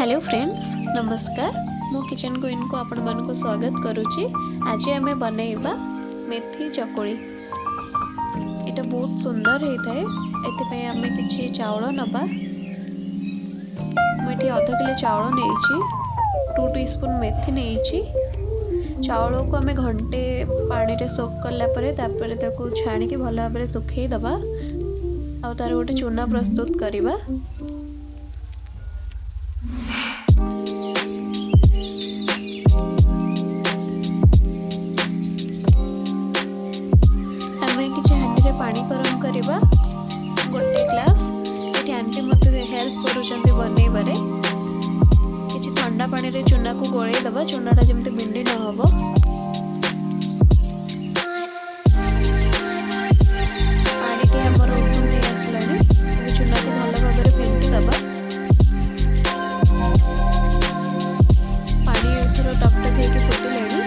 Hello friends, नमस्कार। मो kitchen queen को आपण मानक स्वागत करुच्ची। आज आम बनइबा मेथी चकुली। एटा बहुत सुंदर होता है। एते आम किसी चाउल नबा। मुझे आधा किलो चाउल नहीं, 2 टीस्पून मेथी नहीं। चाउल को आम घंटे पानी रे सोक कला छाणी की भल भाव सुखई दबा। आ तार गोटे चूना प्रस्तुत करवा। किसी हांडी रे पानी गरम करवा गोटे ग्लास। ये आंटी मत हेल्प करुँच बनइबारे। किसी ठंडा पानी रे चूना को गोलई दबा, चूनाटा जमती बिंडी न हो। पानी टी हमर उषुम हो आसलानी। चूना को भल भाव फेंटी दबा। पानी एथर टकटक होकर फुटिलानी।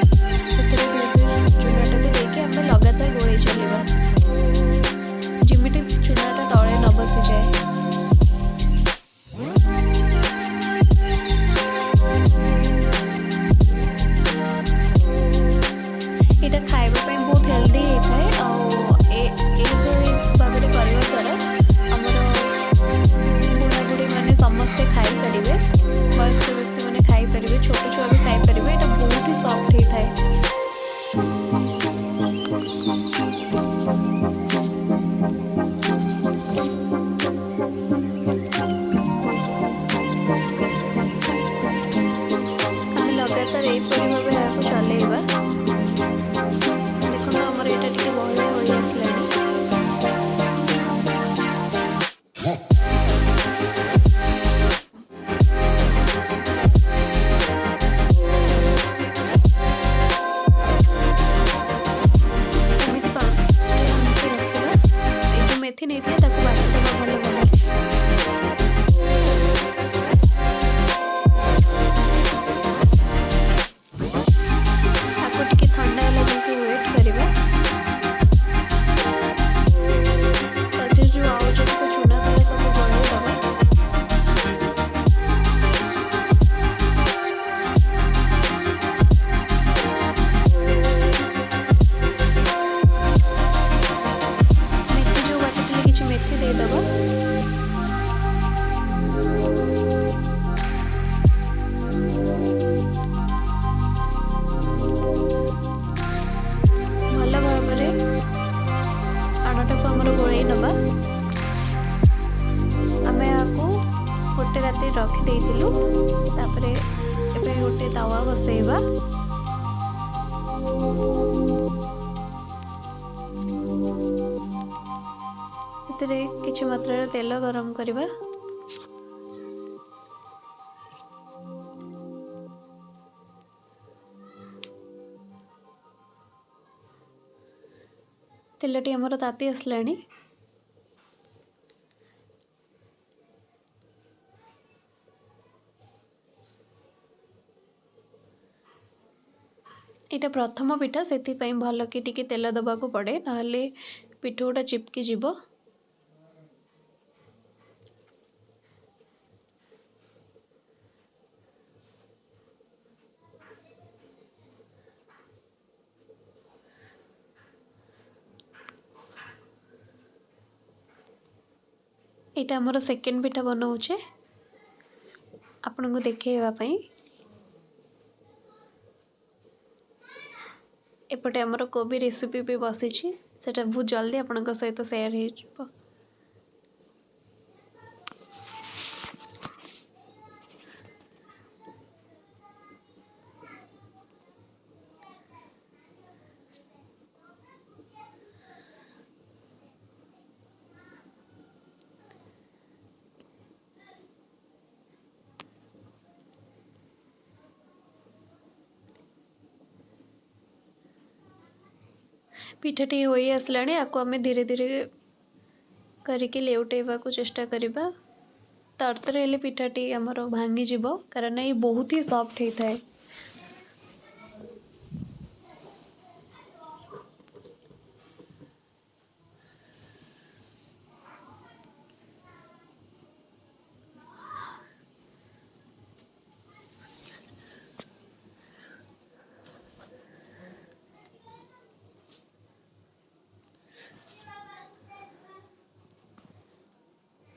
चूनाटा को देके आम लगातार गोलई चलवा जिमिटी चूनाटा तले न बसी जाए। यहाँ खाइबा बहुत हेल्दी होता है। भाव में करने द्वारा आमर बुढ़ा बुढ़ी मैंने समस्ते खाई पारे, वयस्क व्यक्ति मैंने खाई पारे, छोट छुआ भी खाई पारे। यहाँ बहुत ही सॉफ्ट होता है। लगातार यहीपरि भाव यहाँ चलइबा। देखो आमर यहाँ टे बहलिया हो आसलानी। मेथी नहीं बाटी देवा भल भाव। ठंडा है वेट करवा। जो आउ जो चूना था सब गलई दबा। मेथी जो बाटी किसी मेथी दे दबा। भल भाव आनटा को आमर गोलई नबा। आम यहाँ गोटे राति रखी गोटे तावा बसइबा। किछि मात्रा तेल गरम करवा। तेलटी आमर ताती आसलानी। यहाँ प्रथम पिठा से भल कि टिके तेल दबा को पड़े, ना पिठौटा चिपकी जीव। यहाँ आमर सेकेंड पिठा बनाऊे आपन को देखेवाई। एपटे आमर कोबी रेसिपी भी बसी सेटा बहुत जल्दी आपन सहित शेयर हो। पिठाटी हो आसलानी। आपको आम धीरे धीरे करके लेउटेवा को चेष्टा करवा। तरतर हेले पिठाटी आमर भांगी जीव, कारण ये बहुत ही सॉफ्ट होता है।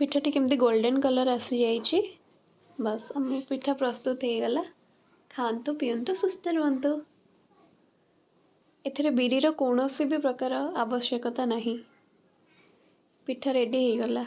ପିଠାଟି କେମିତି ଗୋଲ୍ଡେନ୍ କଲର୍ ଆସିଯାଇଛି। ବାସ୍ ଆମ ପିଠା ପ୍ରସ୍ତୁତ ହେଇଗଲା। ଖାଆନ୍ତୁ, ପିଅନ୍ତୁ, ସୁସ୍ଥ ରୁହନ୍ତୁ। ଏଥିରେ ବିରିର କୌଣସି ବି ପ୍ରକାର ଆବଶ୍ୟକତା ନାହିଁ। ପିଠା ରେଡ଼ି ହେଇଗଲା।